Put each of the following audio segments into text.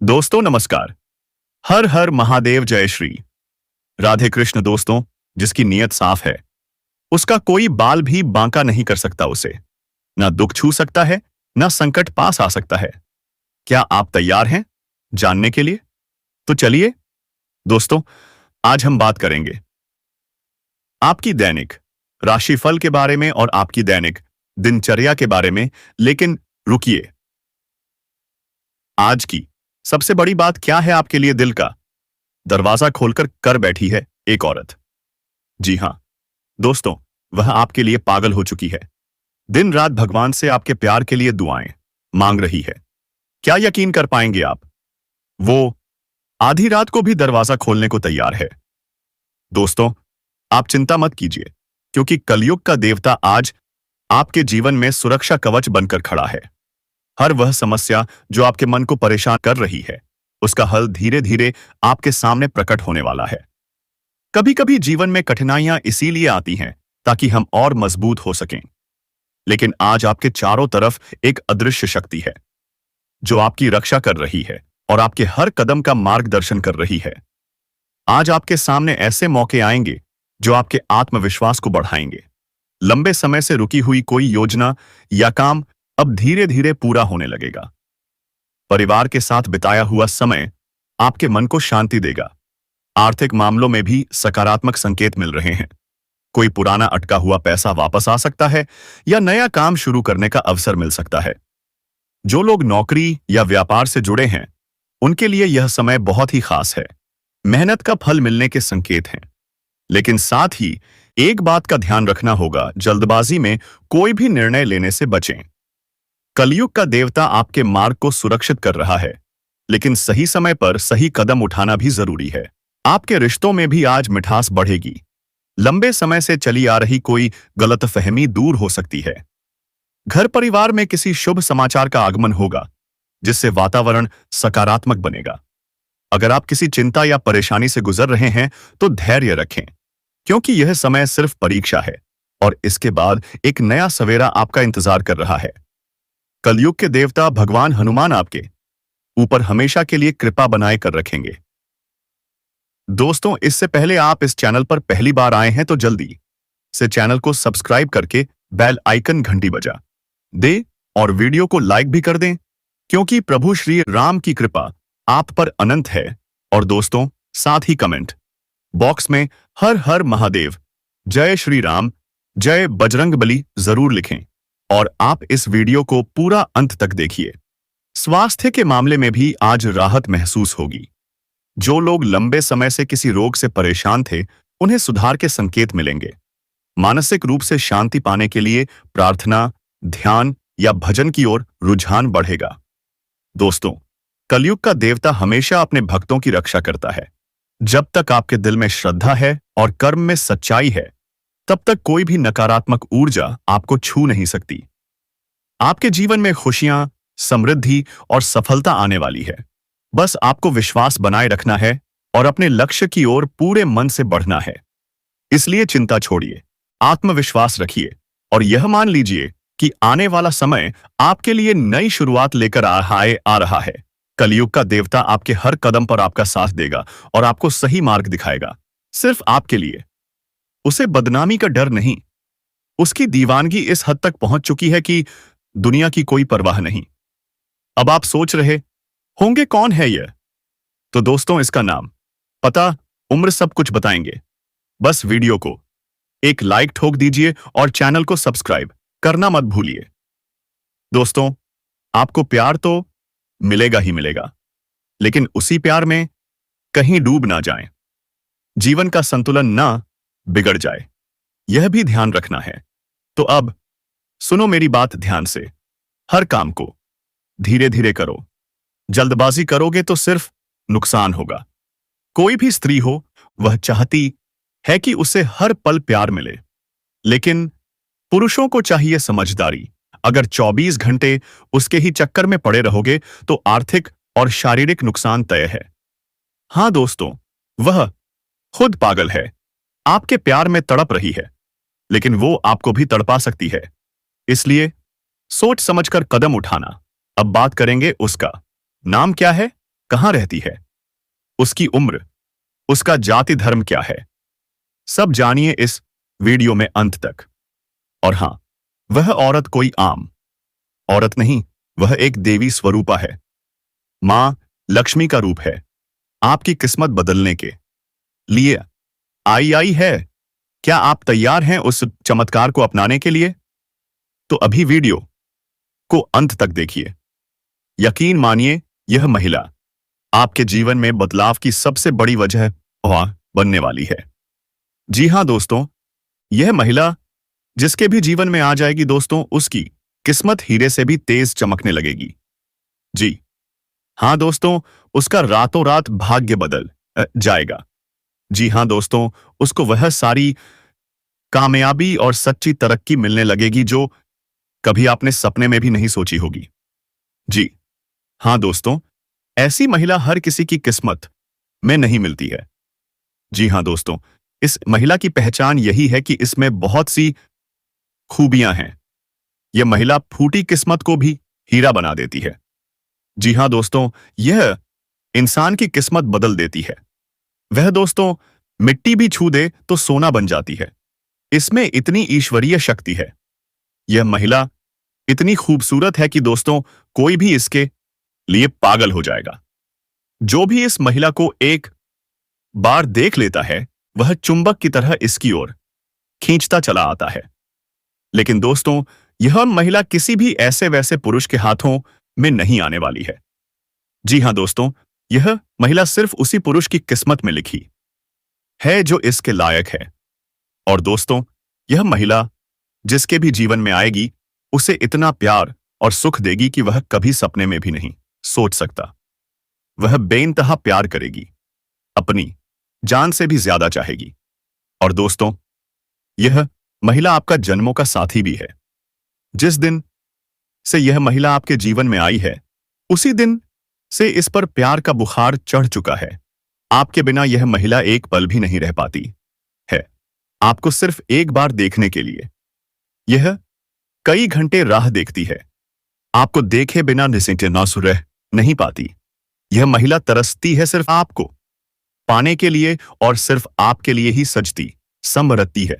दोस्तों नमस्कार। हर हर महादेव जय श्री राधे कृष्ण। दोस्तों, जिसकी नीयत साफ है उसका कोई बाल भी बांका नहीं कर सकता। उसे ना दुख छू सकता है, ना संकट पास आ सकता है। क्या आप तैयार हैं जानने के लिए? तो चलिए दोस्तों, आज हम बात करेंगे आपकी दैनिक राशिफल के बारे में और आपकी दैनिक दिनचर्या के बारे में। लेकिन रुकिए, आज की सबसे बड़ी बात क्या है आपके लिए? दिल का दरवाजा खोलकर कर बैठी है एक औरत। जी हां दोस्तों, वह आपके लिए पागल हो चुकी है। दिन रात भगवान से आपके प्यार के लिए दुआएं मांग रही है। क्या यकीन कर पाएंगे आप? वो आधी रात को भी दरवाजा खोलने को तैयार है। दोस्तों, आप चिंता मत कीजिए, क्योंकि कलयुग का देवता आज आपके जीवन में सुरक्षा कवच बनकर खड़ा है। हर वह समस्या जो आपके मन को परेशान कर रही है, उसका हल धीरे धीरे आपके सामने प्रकट होने वाला है। कभी कभी जीवन में कठिनाइयां इसीलिए आती हैं ताकि हम और मजबूत हो सकें। लेकिन आज आपके चारों तरफ एक अदृश्य शक्ति है जो आपकी रक्षा कर रही है और आपके हर कदम का मार्गदर्शन कर रही है। आज आपके सामने ऐसे मौके आएंगे जो आपके आत्मविश्वास को बढ़ाएंगे। लंबे समय से रुकी हुई कोई योजना या काम अब धीरे धीरे पूरा होने लगेगा। परिवार के साथ बिताया हुआ समय आपके मन को शांति देगा। आर्थिक मामलों में भी सकारात्मक संकेत मिल रहे हैं। कोई पुराना अटका हुआ पैसा वापस आ सकता है या नया काम शुरू करने का अवसर मिल सकता है। जो लोग नौकरी या व्यापार से जुड़े हैं, उनके लिए यह समय बहुत ही खास है। मेहनत का फल मिलने के संकेत हैं। लेकिन साथ ही एक बात का ध्यान रखना होगा, जल्दबाजी में कोई भी निर्णय लेने से बचें। कलयुग का देवता आपके मार्ग को सुरक्षित कर रहा है, लेकिन सही समय पर सही कदम उठाना भी जरूरी है। आपके रिश्तों में भी आज मिठास बढ़ेगी। लंबे समय से चली आ रही कोई गलतफहमी दूर हो सकती है। घर परिवार में किसी शुभ समाचार का आगमन होगा, जिससे वातावरण सकारात्मक बनेगा। अगर आप किसी चिंता या परेशानी से गुजर रहे हैं तो धैर्य रखें, क्योंकि यह समय सिर्फ परीक्षा है और इसके बाद एक नया सवेरा आपका इंतजार कर रहा है। कलयुग के देवता भगवान हनुमान आपके ऊपर हमेशा के लिए कृपा बनाए कर रखेंगे। दोस्तों, इससे पहले आप इस चैनल पर पहली बार आए हैं तो जल्दी से चैनल को सब्सक्राइब करके बेल आइकन घंटी बजा दे और वीडियो को लाइक भी कर दें, क्योंकि प्रभु श्री राम की कृपा आप पर अनंत है। और दोस्तों, साथ ही कमेंट बॉक्स में हर हर महादेव, जय श्री राम, जय बजरंगबली जरूर लिखें। और आप इस वीडियो को पूरा अंत तक देखिए। स्वास्थ्य के मामले में भी आज राहत महसूस होगी। जो लोग लंबे समय से किसी रोग से परेशान थे, उन्हें सुधार के संकेत मिलेंगे। मानसिक रूप से शांति पाने के लिए प्रार्थना, ध्यान या भजन की ओर रुझान बढ़ेगा। दोस्तों, कलयुग का देवता हमेशा अपने भक्तों की रक्षा करता है। जब तक आपके दिल में श्रद्धा है और कर्म में सच्चाई है, तब तक कोई भी नकारात्मक ऊर्जा आपको छू नहीं सकती। आपके जीवन में खुशियां, समृद्धि और सफलता आने वाली है। बस आपको विश्वास बनाए रखना है और अपने लक्ष्य की ओर पूरे मन से बढ़ना है। इसलिए चिंता छोड़िए, आत्मविश्वास रखिए और यह मान लीजिए कि आने वाला समय आपके लिए नई शुरुआत लेकर आ रहा है। कलयुग का देवता आपके हर कदम पर आपका साथ देगा और आपको सही मार्ग दिखाएगा, सिर्फ आपके लिए। उसे बदनामी का डर नहीं। उसकी दीवानगी इस हद तक पहुंच चुकी है कि दुनिया की कोई परवाह नहीं। अब आप सोच रहे होंगे कौन है यह? तो दोस्तों, इसका नाम, पता, उम्र सब कुछ बताएंगे। बस वीडियो को एक लाइक ठोक दीजिए और चैनल को सब्सक्राइब करना मत भूलिए। दोस्तों, आपको प्यार तो मिलेगा ही मिलेगा, लेकिन उसी प्यार में कहीं डूब ना जाएं। जीवन का संतुलन ना बिगड़ जाए, यह भी ध्यान रखना है। तो अब सुनो मेरी बात ध्यान से। हर काम को धीरे धीरे करो। जल्दबाजी करोगे तो सिर्फ नुकसान होगा। कोई भी स्त्री हो, वह चाहती है कि उसे हर पल प्यार मिले, लेकिन पुरुषों को चाहिए समझदारी। अगर 24 घंटे उसके ही चक्कर में पड़े रहोगे तो आर्थिक और शारीरिक नुकसान तय है। हां दोस्तों, वह खुद पागल है, आपके प्यार में तड़प रही है, लेकिन वो आपको भी तड़पा सकती है। इसलिए सोच समझकर कदम उठाना। अब बात करेंगे उसका नाम क्या है कहाँ रहती है, उसकी उम्र, उसका जाति धर्म क्या है, सब जानिए इस वीडियो में अंत तक। और हां, वह औरत कोई आम औरत नहीं, वह एक देवी स्वरूपा है। मां लक्ष्मी का रूप है। आपकी किस्मत बदलने के लिए आई है। क्या आप तैयार हैं उस चमत्कार को अपनाने के लिए? तो अभी वीडियो को अंत तक देखिए। यकीन मानिए, यह महिला आपके जीवन में बदलाव की सबसे बड़ी वजह बनने वाली है। जी हां दोस्तों, यह महिला जिसके भी जीवन में आ जाएगी दोस्तों, उसकी किस्मत हीरे से भी तेज चमकने लगेगी। जी हां दोस्तों, उसका रातों रात भाग्य बदल जाएगा। जी हां दोस्तों, उसको वह सारी कामयाबी और सच्ची तरक्की मिलने लगेगी जो कभी आपने सपने में भी नहीं सोची होगी। जी हां दोस्तों, ऐसी महिला हर किसी की किस्मत में नहीं मिलती है। जी हां दोस्तों, इस महिला की पहचान यही है कि इसमें बहुत सी खूबियां हैं। यह महिला फूटी किस्मत को भी हीरा बना देती है। जी हां दोस्तों, यह इंसान की किस्मत बदल देती है। वह दोस्तों मिट्टी भी छू दे तो सोना बन जाती है। इसमें इतनी ईश्वरीय शक्ति है। यह महिला इतनी खूबसूरत है कि दोस्तों कोई भी इसके लिए पागल हो जाएगा। जो भी इस महिला को एक बार देख लेता है, वह चुंबक की तरह इसकी ओर खींचता चला आता है। लेकिन दोस्तों, यह महिला किसी भी ऐसे वैसे पुरुष के हाथों में नहीं आने वाली है। जी हां दोस्तों, यह महिला सिर्फ उसी पुरुष की किस्मत में लिखी है जो इसके लायक है। और दोस्तों, यह महिला जिसके भी जीवन में आएगी, उसे इतना प्यार और सुख देगी कि वह कभी सपने में भी नहीं सोच सकता। वह बेइंतहा प्यार करेगी, अपनी जान से भी ज्यादा चाहेगी। और दोस्तों, यह महिला आपका जन्मों का साथी भी है। जिस दिन से यह महिला आपके जीवन में आई है, उसी दिन से इस पर प्यार का बुखार चढ़ चुका है। आपके बिना यह महिला एक पल भी नहीं रह पाती है। आपको सिर्फ एक बार देखने के लिए यह कई घंटे राह देखती है। आपको देखे बिना निश्चिंत न रह नहीं पाती। यह महिला तरसती है सिर्फ आपको पाने के लिए और सिर्फ आपके लिए ही सजती संवरती है।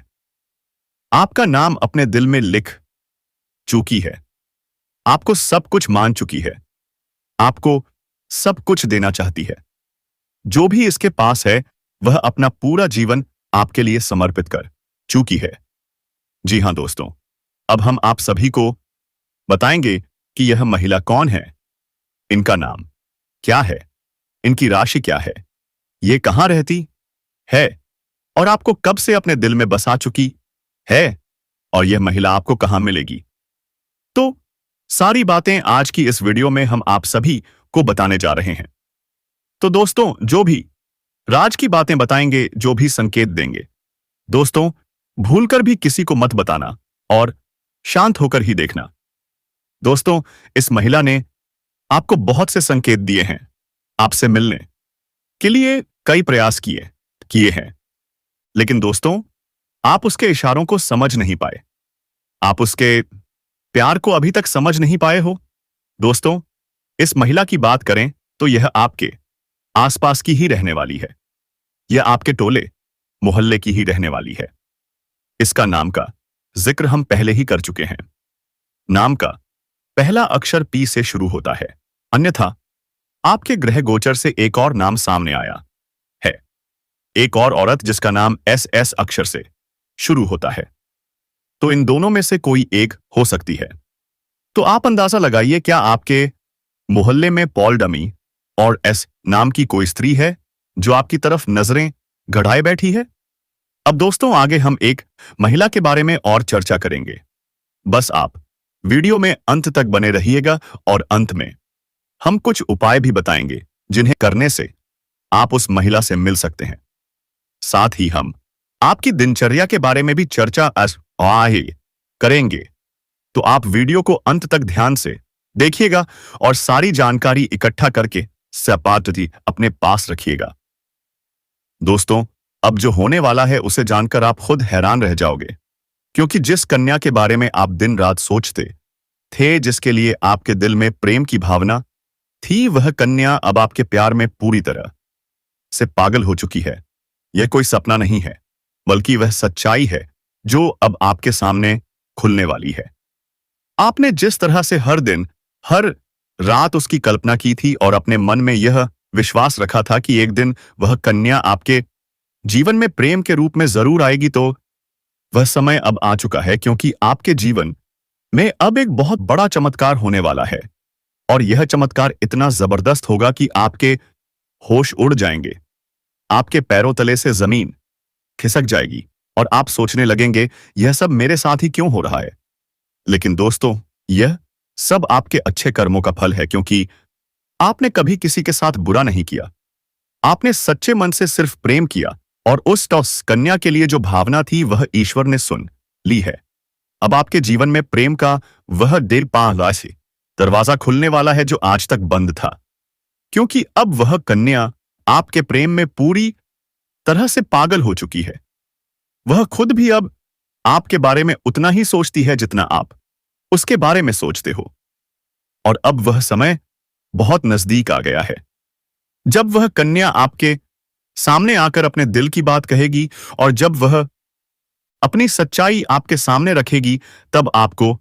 आपका नाम अपने दिल में लिख चुकी है। आपको सब कुछ मान चुकी है। आपको सब कुछ देना चाहती है। जो भी इसके पास है, वह अपना पूरा जीवन आपके लिए समर्पित कर चुकी है। जी हां दोस्तों, अब हम आप सभी को बताएंगे कि यह महिला कौन है, इनका नाम क्या है, इनकी राशि क्या है, ये कहां रहती है और आपको कब से अपने दिल में बसा चुकी है, और यह महिला आपको कहां मिलेगी। तो सारी बातें आज की इस वीडियो में हम आप सभी को बताने जा रहे हैं। तो दोस्तों, जो भी राज की बातें बताएंगे, जो भी संकेत देंगे, दोस्तों भूलकर भी किसी को मत बताना और शांत होकर ही देखना। दोस्तों, इस महिला ने आपको बहुत से संकेत दिए हैं। आपसे मिलने के लिए कई प्रयास किए हैं, लेकिन दोस्तों आप उसके इशारों को समझ नहीं पाए। आप उसके प्यार को अभी तक समझ नहीं पाए हो। दोस्तों, इस महिला की बात करें तो यह आपके आसपास की ही रहने वाली है। यह आपके टोले मोहल्ले की ही रहने वाली है। इसका नाम का जिक्र हम पहले ही कर चुके हैं। नाम का पहला अक्षर पी से शुरू होता है। अन्यथा आपके ग्रह गोचर से एक और नाम सामने आया है। एक और औरत जिसका नाम एस अक्षर से शुरू होता है। तो इन दोनों में से कोई एक हो सकती है। तो आप अंदाजा लगाइए, क्या आपके मोहल्ले में पॉल डमी और एस नाम की कोई स्त्री है जो आपकी तरफ नजरें गड़ाए बैठी है। अब दोस्तों, आगे हम एक महिला के बारे में और चर्चा करेंगे। बस आप वीडियो में अंत तक बने रहिएगा और अंत में हम कुछ उपाय भी बताएंगे जिन्हें करने से आप उस महिला से मिल सकते हैं। साथ ही हम आपकी दिनचर्या के बारे में भी चर्चा करेंगे। तो आप वीडियो को अंत तक ध्यान से देखिएगा और सारी जानकारी इकट्ठा करके सपाटती अपने पास रखिएगा। दोस्तों, अब जो होने वाला है उसे जानकर आप खुद हैरान रह जाओगे, क्योंकि जिस कन्या के बारे में आप दिन रात सोचते थे, जिसके लिए आपके दिल में प्रेम की भावना थी वह कन्या अब आपके प्यार में पूरी तरह से पागल हो चुकी है। यह कोई सपना नहीं है, बल्कि वह सच्चाई है जो अब आपके सामने खुलने वाली है। आपने जिस तरह से हर दिन, हर रात उसकी कल्पना की थी और अपने मन में यह विश्वास रखा था कि एक दिन वह कन्या आपके जीवन में प्रेम के रूप में जरूर आएगी, तो वह समय अब आ चुका है, क्योंकि आपके जीवन में अब एक बहुत बड़ा चमत्कार होने वाला है। और यह चमत्कार इतना जबरदस्त होगा कि आपके होश उड़ जाएंगे, आपके पैरों तले से जमीन खिसक जाएगी और आप सोचने लगेंगे, यह सब मेरे साथ ही क्यों हो रहा है। लेकिन दोस्तों, यह सब आपके अच्छे कर्मों का फल है, क्योंकि आपने कभी किसी के साथ बुरा नहीं किया। आपने सच्चे मन से सिर्फ प्रेम किया, और उस टॉस कन्या के लिए जो भावना थी वह ईश्वर ने सुन ली है। अब आपके जीवन में प्रेम का वह दिल पहला से दरवाजा खुलने वाला है जो आज तक बंद था, क्योंकि अब वह कन्या आपके प्रेम में पूरी तरह से पागल हो चुकी है। वह खुद भी अब आपके बारे में उतना ही सोचती है जितना आप उसके बारे में सोचते हो। और अब वह समय बहुत नजदीक आ गया है जब वह कन्या आपके सामने आकर अपने दिल की बात कहेगी, और जब वह अपनी सच्चाई आपके सामने रखेगी, तब आपको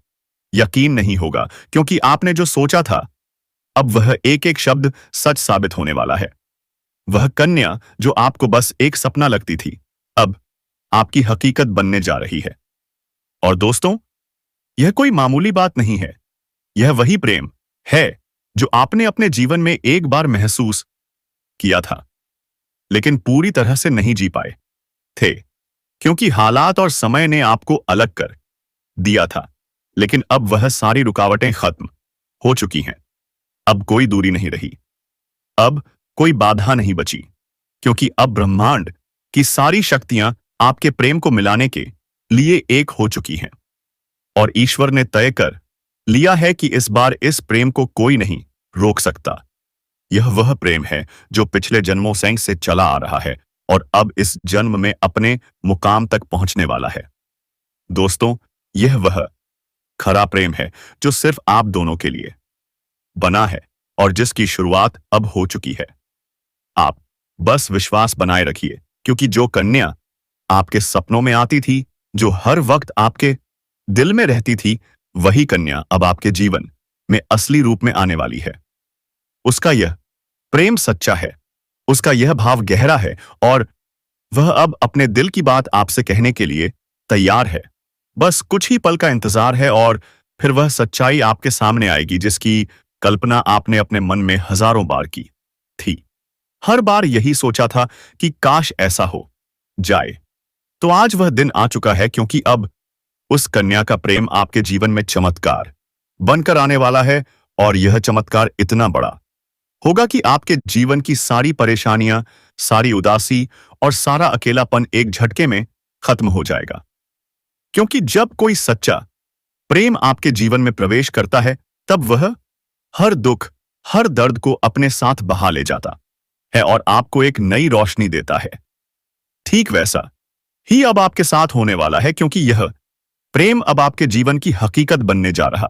यकीन नहीं होगा, क्योंकि आपने जो सोचा था अब वह एक एक शब्द सच साबित होने वाला है। वह कन्या जो आपको बस एक सपना लगती थी, अब आपकी हकीकत बनने जा रही है। और दोस्तों, यह कोई मामूली बात नहीं है। यह वही प्रेम है जो आपने अपने जीवन में एक बार महसूस किया था, लेकिन पूरी तरह से नहीं जी पाए थे, क्योंकि हालात और समय ने आपको अलग कर दिया था। लेकिन अब वह सारी रुकावटें खत्म हो चुकी हैं। अब कोई दूरी नहीं रही, अब कोई बाधा नहीं बची, क्योंकि अब ब्रह्मांड की सारी शक्तियां आपके प्रेम को मिलाने के लिए एक हो चुकी हैं। और ईश्वर ने तय कर लिया है कि इस बार इस प्रेम को कोई नहीं रोक सकता। यह वह प्रेम है जो पिछले जन्मों से चला आ रहा है और अब इस जन्म में अपने मुकाम तक पहुंचने वाला है। दोस्तों, यह वह खरा प्रेम है जो सिर्फ आप दोनों के लिए बना है और जिसकी शुरुआत अब हो चुकी है। आप बस विश्वास बनाए रखिए, क्योंकि जो कन्या आपके सपनों में आती थी, जो हर वक्त आपके दिल में रहती थी, वही कन्या अब आपके जीवन में असली रूप में आने वाली है। उसका यह प्रेम सच्चा है, उसका यह भाव गहरा है, और वह अब अपने दिल की बात आपसे कहने के लिए तैयार है। बस कुछ ही पल का इंतजार है और फिर वह सच्चाई आपके सामने आएगी जिसकी कल्पना आपने अपने मन में हजारों बार की थी। हर बार यही सोचा था कि काश ऐसा हो जाए। तो आज वह दिन आ चुका है, क्योंकि अब उस कन्या का प्रेम आपके जीवन में चमत्कार बनकर आने वाला है, और यह चमत्कार इतना बड़ा होगा कि आपके जीवन की सारी परेशानियां, सारी उदासी और सारा अकेलापन एक झटके में खत्म हो जाएगा। क्योंकि जब कोई सच्चा प्रेम आपके जीवन में प्रवेश करता है, तब वह हर दुख, हर दर्द को अपने साथ बहा ले जाता है और आपको एक नई रोशनी देता है। ठीक वैसा ही अब आपके साथ होने वाला है, क्योंकि यह प्रेम अब आपके जीवन की हकीकत बनने जा रहा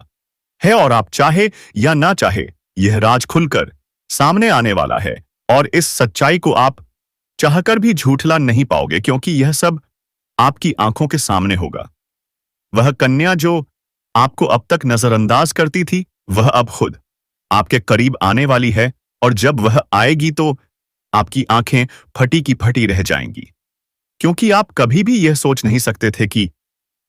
है, और आप चाहे या ना चाहे यह राज खुलकर सामने आने वाला है। और इस सच्चाई को आप चाहकर भी झूठला नहीं पाओगे, क्योंकि यह सब आपकी आंखों के सामने होगा। वह कन्या जो आपको अब तक नजरअंदाज करती थी, वह अब खुद आपके करीब आने वाली है, और जब वह आएगी तो आपकी आंखें फटी की फटी रह जाएंगी, क्योंकि आप कभी भी यह सोच नहीं सकते थे कि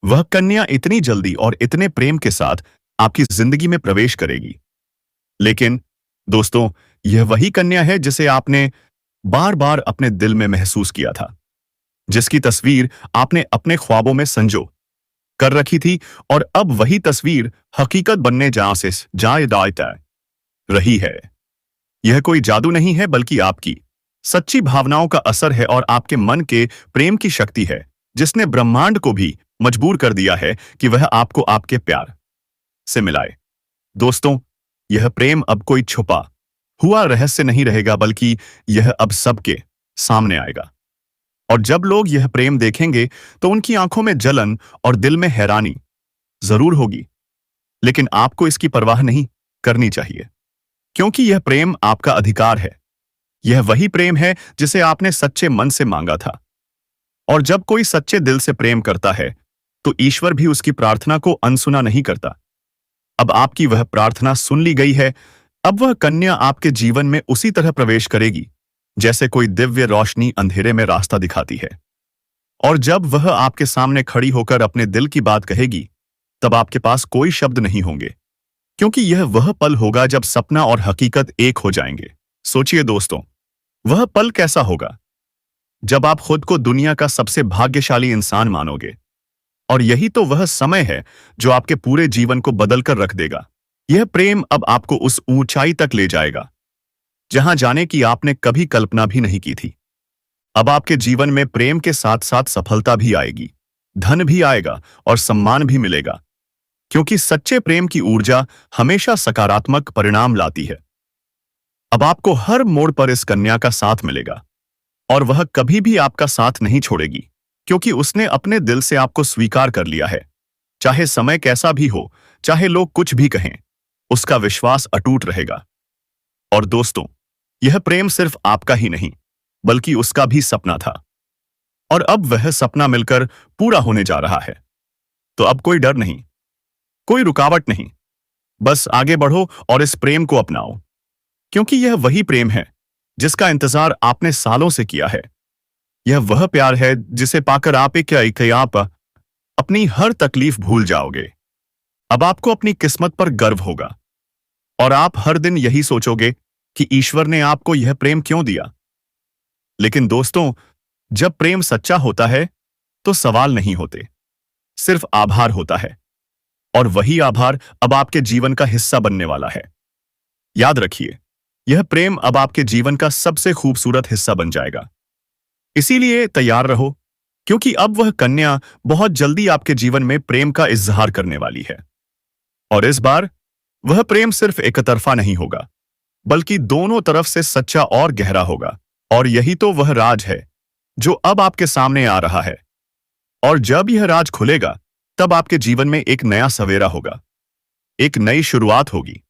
वह कन्या इतनी जल्दी और इतने प्रेम के साथ आपकी जिंदगी में प्रवेश करेगी। लेकिन दोस्तों, यह वही कन्या है जिसे आपने बार बार अपने दिल में महसूस किया था, जिसकी तस्वीर आपने अपने ख्वाबों में संजो कर रखी थी, और अब वही तस्वीर हकीकत बनने जा रही है। यह कोई जादू नहीं है, बल्कि आपकी सच्ची भावनाओं का असर है और आपके मन के प्रेम की शक्ति है, जिसने ब्रह्मांड को भी मजबूर कर दिया है कि वह आपको आपके प्यार से मिलाए। दोस्तों, यह प्रेम अब कोई छुपा हुआ रहस्य नहीं रहेगा, बल्कि यह अब सबके सामने आएगा। और जब लोग यह प्रेम देखेंगे तो उनकी आंखों में जलन और दिल में हैरानी जरूर होगी, लेकिन आपको इसकी परवाह नहीं करनी चाहिए, क्योंकि यह प्रेम आपका अधिकार है। यह वही प्रेम है जिसे आपने सच्चे मन से मांगा था। और जब कोई सच्चे दिल से प्रेम करता है तो ईश्वर भी उसकी प्रार्थना को अनसुना नहीं करता। अब आपकी वह प्रार्थना सुन ली गई है। अब वह कन्या आपके जीवन में उसी तरह प्रवेश करेगी जैसे कोई दिव्य रोशनी अंधेरे में रास्ता दिखाती है। और जब वह आपके सामने खड़ी होकर अपने दिल की बात कहेगी, तब आपके पास कोई शब्द नहीं होंगे, क्योंकि यह वह पल होगा जब सपना और हकीकत एक हो जाएंगे। सोचिए दोस्तों, वह पल कैसा होगा जब आप खुद को दुनिया का सबसे भाग्यशाली इंसान मानोगे। और यही तो वह समय है जो आपके पूरे जीवन को बदलकर रख देगा। यह प्रेम अब आपको उस ऊंचाई तक ले जाएगा जहां जाने की आपने कभी कल्पना भी नहीं की थी। अब आपके जीवन में प्रेम के साथ साथ सफलता भी आएगी, धन भी आएगा और सम्मान भी मिलेगा, क्योंकि सच्चे प्रेम की ऊर्जा हमेशा सकारात्मक परिणाम लाती है। अब आपको हर मोड़ पर इस कन्या का साथ मिलेगा और वह कभी भी आपका साथ नहीं छोड़ेगी, क्योंकि उसने अपने दिल से आपको स्वीकार कर लिया है। चाहे समय कैसा भी हो, चाहे लोग कुछ भी कहें, उसका विश्वास अटूट रहेगा। और दोस्तों, यह प्रेम सिर्फ आपका ही नहीं बल्कि उसका भी सपना था, और अब वह सपना मिलकर पूरा होने जा रहा है। तो अब कोई डर नहीं, कोई रुकावट नहीं, बस आगे बढ़ो और इस प्रेम को अपनाओ, क्योंकि यह वही प्रेम है जिसका इंतजार आपने सालों से किया है। यह वह प्यार है जिसे पाकर आप अपनी हर तकलीफ भूल जाओगे। अब आपको अपनी किस्मत पर गर्व होगा और आप हर दिन यही सोचोगे कि ईश्वर ने आपको यह प्रेम क्यों दिया। लेकिन दोस्तों, जब प्रेम सच्चा होता है तो सवाल नहीं होते, सिर्फ आभार होता है। और वही आभार अब आपके जीवन का हिस्सा बनने वाला है। याद रखिए, यह प्रेम अब आपके जीवन का सबसे खूबसूरत हिस्सा बन जाएगा। इसीलिए तैयार रहो, क्योंकि अब वह कन्या बहुत जल्दी आपके जीवन में प्रेम का इजहार करने वाली है। और इस बार वह प्रेम सिर्फ एक तरफा नहीं होगा, बल्कि दोनों तरफ से सच्चा और गहरा होगा। और यही तो वह राज है जो अब आपके सामने आ रहा है। और जब यह राज खुलेगा, तब आपके जीवन में एक नया सवेरा होगा, एक नई शुरुआत होगी,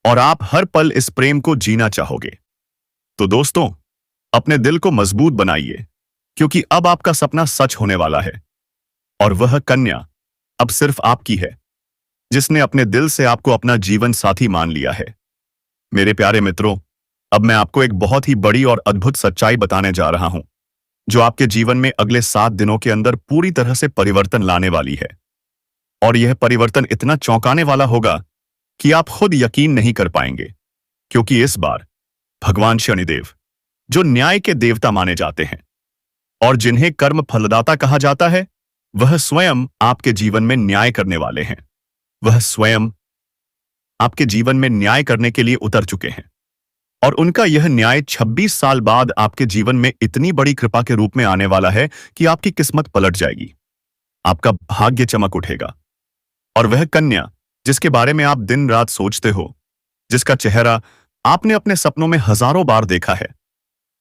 और आप हर पल इस प्रेम को जीना चाहोगे। तो दोस्तों, अपने दिल को मजबूत बनाइए, क्योंकि अब आपका सपना सच होने वाला है। और वह कन्या अब सिर्फ आपकी है, जिसने अपने दिल से आपको अपना जीवन साथी मान लिया है। मेरे प्यारे मित्रों, अब मैं आपको एक बहुत ही बड़ी और अद्भुत सच्चाई बताने जा रहा हूं, जो आपके जीवन में अगले 7 दिनों के अंदर पूरी तरह से परिवर्तन लाने वाली है। और यह परिवर्तन इतना चौंकाने वाला होगा कि आप खुद यकीन नहीं कर पाएंगे, क्योंकि इस बार भगवान शनिदेव, जो न्याय के देवता माने जाते हैं और जिन्हें कर्म फलदाता कहा जाता है, वह स्वयं आपके जीवन में न्याय करने वाले हैं। वह स्वयं आपके जीवन में न्याय करने के लिए उतर चुके हैं, और उनका यह न्याय 26 साल बाद आपके जीवन में इतनी बड़ी कृपा के रूप में आने वाला है कि आपकी किस्मत पलट जाएगी, आपका भाग्य चमक उठेगा। और वह कन्या जिसके बारे में आप दिन रात सोचते हो, जिसका चेहरा आपने अपने सपनों में हजारों बार देखा है,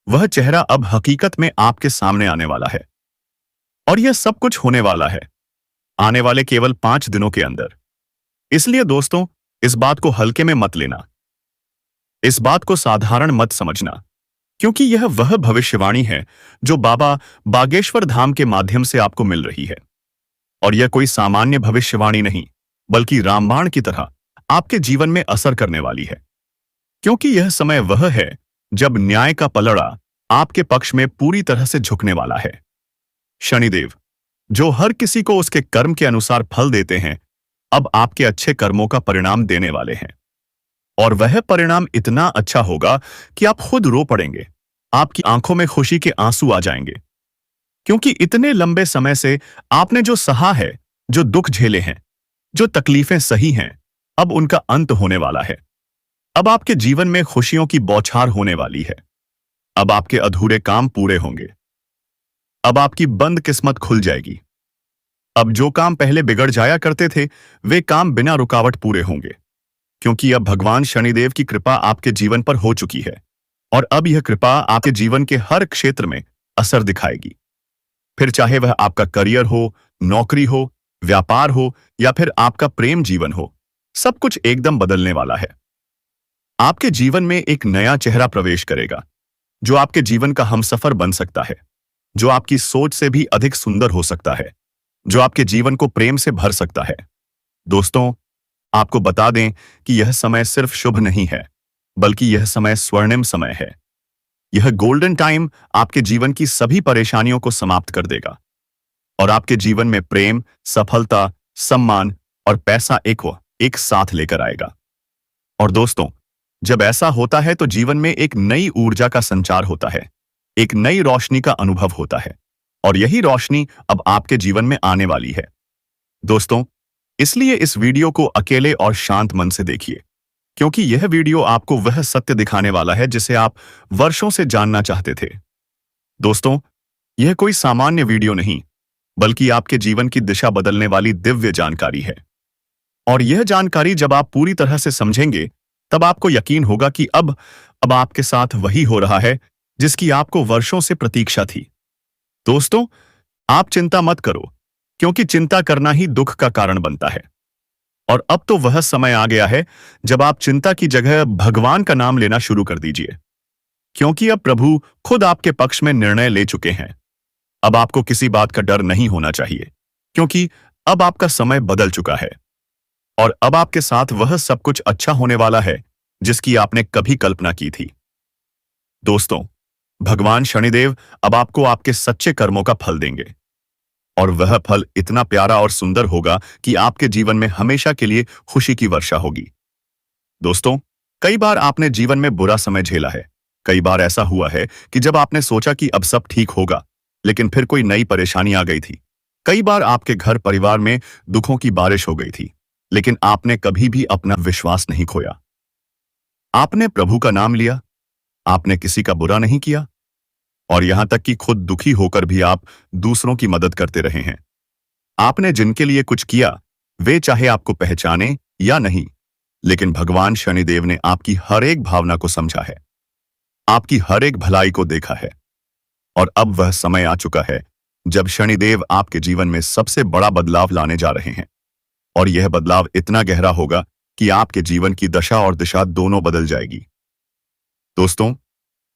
वह चेहरा अब हकीकत में आपके सामने आने वाला है। और यह सब कुछ होने वाला है आने वाले केवल 5 दिनों के अंदर। इसलिए दोस्तों, इस बात को हल्के में मत लेना, इस बात को साधारण मत समझना, क्योंकि यह वह भविष्यवाणी है जो बाबा बागेश्वर धाम के माध्यम से आपको मिल रही है। और यह कोई सामान्य भविष्यवाणी नहीं, बल्कि रामबाण की तरह आपके जीवन में असर करने वाली है, क्योंकि यह समय वह है जब न्याय का पलड़ा आपके पक्ष में पूरी तरह से झुकने वाला है। शनिदेव, जो हर किसी को उसके कर्म के अनुसार फल देते हैं, अब आपके अच्छे कर्मों का परिणाम देने वाले हैं। और वह परिणाम इतना अच्छा होगा कि आप खुद रो पड़ेंगे, आपकी आंखों में खुशी के आंसू आ जाएंगे, क्योंकि इतने लंबे समय से आपने जो सहा है, जो दुख झेले हैं, जो तकलीफें सही हैं, अब उनका अंत होने वाला है। अब आपके जीवन में खुशियों की बौछार होने वाली है। अब आपके अधूरे काम पूरे होंगे। अब आपकी बंद किस्मत खुल जाएगी। अब जो काम पहले बिगड़ जाया करते थे, वे काम बिना रुकावट पूरे होंगे, क्योंकि अब भगवान शनिदेव की कृपा आपके जीवन पर हो चुकी है। और अब यह कृपा आपके जीवन के हर क्षेत्र में असर दिखाएगी। फिर चाहे वह आपका करियर हो, नौकरी हो, व्यापार हो, या फिर आपका प्रेम जीवन हो, सब कुछ एकदम बदलने वाला है। आपके जीवन में एक नया चेहरा प्रवेश करेगा, जो आपके जीवन का हमसफर बन सकता है, जो आपकी सोच से भी अधिक सुंदर हो सकता है, जो आपके जीवन को प्रेम से भर सकता है। दोस्तों, आपको बता दें कि यह समय सिर्फ शुभ नहीं है, बल्कि यह समय स्वर्णिम समय है। यह गोल्डन टाइम आपके जीवन की सभी परेशानियों को समाप्त कर देगा और आपके जीवन में प्रेम, सफलता, सम्मान और पैसा एक साथ लेकर आएगा। और दोस्तों, जब ऐसा होता है तो जीवन में एक नई ऊर्जा का संचार होता है, एक नई रोशनी का अनुभव होता है, और यही रोशनी अब आपके जीवन में आने वाली है। दोस्तों, इसलिए इस वीडियो को अकेले और शांत मन से देखिए, क्योंकि यह वीडियो आपको वह सत्य दिखाने वाला है जिसे आप वर्षों से जानना चाहते थे। दोस्तों, यह कोई सामान्य वीडियो नहीं, बल्कि आपके जीवन की दिशा बदलने वाली दिव्य जानकारी है। और यह जानकारी जब आप पूरी तरह से समझेंगे, तब आपको यकीन होगा कि अब आपके साथ वही हो रहा है जिसकी आपको वर्षों से प्रतीक्षा थी। दोस्तों, आप चिंता मत करो, क्योंकि चिंता करना ही दुख का कारण बनता है। और अब तो वह समय आ गया है जब आप चिंता की जगह भगवान का नाम लेना शुरू कर दीजिए, क्योंकि अब प्रभु खुद आपके पक्ष में निर्णय ले चुके हैं। अब आपको किसी बात का डर नहीं होना चाहिए, क्योंकि अब आपका समय बदल चुका है और अब आपके साथ वह सब कुछ अच्छा होने वाला है जिसकी आपने कभी कल्पना की थी। दोस्तों, भगवान शनिदेव अब आपको आपके सच्चे कर्मों का फल देंगे, और वह फल इतना प्यारा और सुंदर होगा कि आपके जीवन में हमेशा के लिए खुशी की वर्षा होगी। दोस्तों, कई बार आपने जीवन में बुरा समय झेला है। कई बार ऐसा हुआ है कि जब आपने सोचा कि अब सब ठीक होगा, लेकिन फिर कोई नई परेशानी आ गई थी। कई बार आपके घर परिवार में दुखों की बारिश हो गई थी, लेकिन आपने कभी भी अपना विश्वास नहीं खोया। आपने प्रभु का नाम लिया, आपने किसी का बुरा नहीं किया, और यहां तक कि खुद दुखी होकर भी आप दूसरों की मदद करते रहे हैं। आपने जिनके लिए कुछ किया, वे चाहे आपको पहचाने या नहीं, लेकिन भगवान शनिदेव ने आपकी हर एक भावना को समझा है, आपकी हर एक भलाई को देखा है। और अब वह समय आ चुका है जब शनिदेव आपके जीवन में सबसे बड़ा बदलाव लाने जा रहे हैं, और यह बदलाव इतना गहरा होगा कि आपके जीवन की दशा और दिशा दोनों बदल जाएगी। दोस्तों,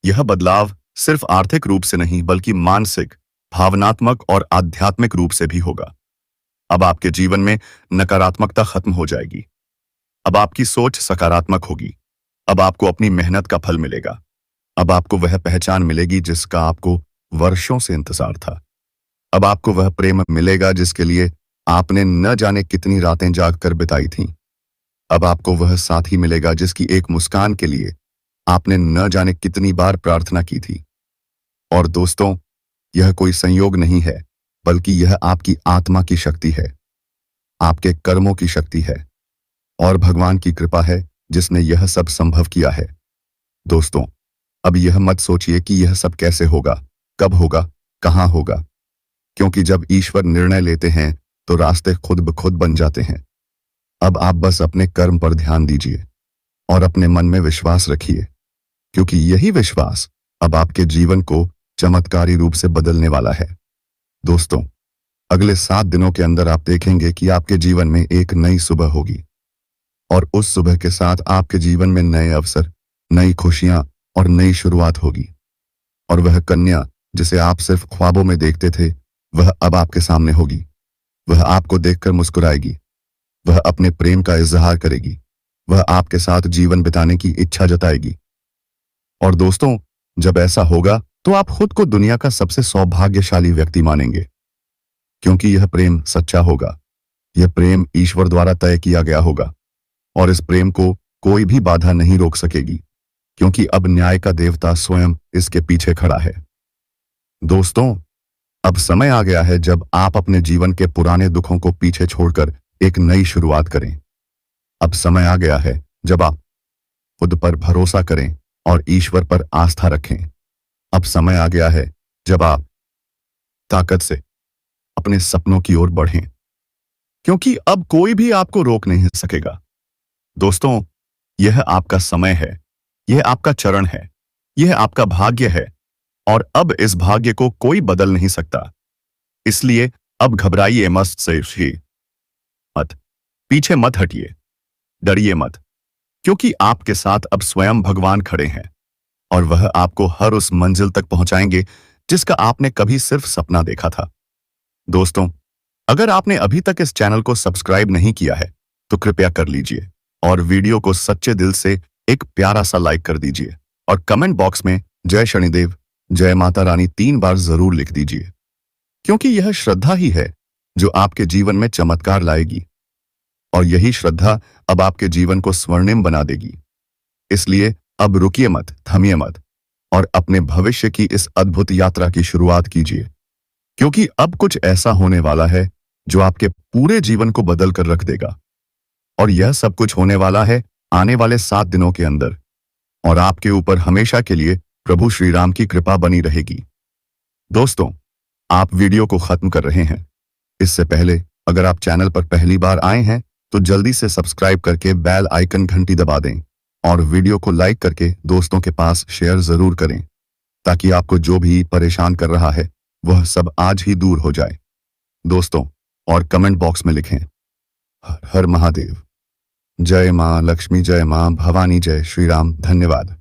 यह बदलाव सिर्फ आर्थिक रूप से नहीं, बल्कि मानसिक, भावनात्मक और आध्यात्मिक रूप से भी होगा। अब आपके जीवन में नकारात्मकता खत्म हो जाएगी। अब आपकी सोच सकारात्मक होगी। अब आपको अपनी मेहनत का फल मिलेगा। अब आपको वह पहचान मिलेगी जिसका आपको वर्षों से इंतजार था। अब आपको वह प्रेम मिलेगा जिसके लिए आपने न जाने कितनी रातें जागकर बिताई थीं। अब आपको वह साथी मिलेगा जिसकी एक मुस्कान के लिए आपने न जाने कितनी बार प्रार्थना की थी। और दोस्तों, यह कोई संयोग नहीं है, बल्कि यह आपकी आत्मा की शक्ति है, आपके कर्मों की शक्ति है, और भगवान की कृपा है जिसने यह सब संभव किया है। दोस्तों, अब यह मत सोचिए कि यह सब कैसे होगा, कब होगा, कहां होगा, क्योंकि जब ईश्वर निर्णय लेते हैं तो रास्ते खुद ब खुद बन जाते हैं। अब आप बस अपने कर्म पर ध्यान दीजिए और अपने मन में विश्वास रखिए, क्योंकि यही विश्वास अब आपके जीवन को चमत्कारी रूप से बदलने वाला है। दोस्तों, अगले 7 दिनों के अंदर आप देखेंगे कि आपके जीवन में एक नई सुबह होगी, और उस सुबह के साथ आपके जीवन में नए अवसर, नई खुशियां और नई शुरुआत होगी। और वह कन्या जिसे आप सिर्फ ख्वाबों में देखते थे, वह अब आपके सामने होगी। वह आपको देखकर मुस्कुराएगी, वह अपने प्रेम का इजहार करेगी, वह आपके साथ जीवन बिताने की इच्छा जताएगी। और दोस्तों, जब ऐसा होगा तो आप खुद को दुनिया का सबसे सौभाग्यशाली व्यक्ति मानेंगे, क्योंकि यह प्रेम सच्चा होगा। यह प्रेम ईश्वर द्वारा तय किया गया होगा, और इस प्रेम को कोई भी बाधा नहीं रोक सकेगी, क्योंकि अब न्याय का देवता स्वयं इसके पीछे खड़ा है। दोस्तों, अब समय आ गया है जब आप अपने जीवन के पुराने दुखों को पीछे छोड़कर एक नई शुरुआत करें। अब समय आ गया है जब आप खुद पर भरोसा करें और ईश्वर पर आस्था रखें। अब समय आ गया है जब आप ताकत से अपने सपनों की ओर बढ़ें, क्योंकि अब कोई भी आपको रोक नहीं सकेगा। दोस्तों, यह आपका समय है, यह आपका चरण है, यह आपका भाग्य है, और अब इस भाग्य को कोई बदल नहीं सकता। इसलिए अब घबराइए मत, से मत, पीछे मत हटिए, डरिए मत, क्योंकि आपके साथ अब स्वयं भगवान खड़े हैं और वह आपको हर उस मंजिल तक पहुंचाएंगे जिसका आपने कभी सिर्फ सपना देखा था। दोस्तों, अगर आपने अभी तक इस चैनल को सब्सक्राइब नहीं किया है तो कृपया कर लीजिए और वीडियो को सच्चे दिल से एक प्यारा सा लाइक कर दीजिए और कमेंट बॉक्स में जय शनिदेव, जय माता रानी 3 बार जरूर लिख दीजिए, क्योंकि यह श्रद्धा ही है जो आपके जीवन में चमत्कार लाएगी और यही श्रद्धा अब आपके जीवन को स्वर्णिम बना देगी। इसलिए अब रुकिए मत, थमिए मत और अपने भविष्य की इस अद्भुत यात्रा की शुरुआत कीजिए, क्योंकि अब कुछ ऐसा होने वाला है जो आपके पूरे जीवन को बदल कर रख देगा। और यह सब कुछ होने वाला है आने वाले 7 दिनों के अंदर और आपके ऊपर हमेशा के लिए प्रभु श्री राम की कृपा बनी रहेगी। दोस्तों, आप वीडियो को खत्म कर रहे हैं, इससे पहले अगर आप चैनल पर पहली बार आए हैं तो जल्दी से सब्सक्राइब करके बेल आइकन घंटी दबा दें और वीडियो को लाइक करके दोस्तों के पास शेयर जरूर करें, ताकि आपको जो भी परेशान कर रहा है वह सब आज ही दूर हो जाए। दोस्तों, और कमेंट बॉक्स में लिखें हर हर महादेव, जय मां लक्ष्मी, जय मां भवानी, जय श्री राम। धन्यवाद।